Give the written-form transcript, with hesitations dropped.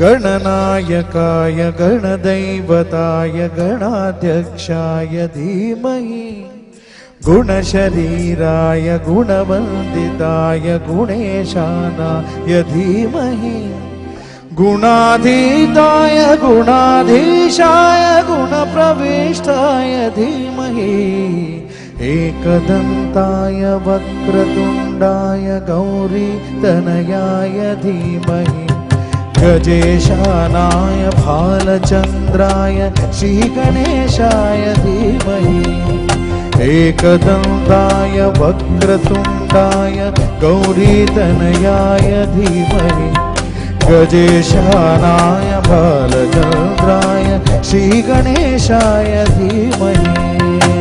गणनायकाय गणदैवताय गणाध्यक्षाय धीमहि गुणशरीराय गुणवन्दिताय गुणेशानाय धीमहि गुणाधीताय गुणाधीशाय गुणप्रविष्टाय धीमहि एकदन्ताय वक्रतुण्डाय गौरीतनयाय धीमहि गजेशानाय भालचन्द्राय श्रीगणेशाय धीमहि एकदन्ताय वक्रतुण्डाय गौरीतनयाय धीमहि गजेशानाय भालचन्द्राय श्रीगणेशाय धीमहि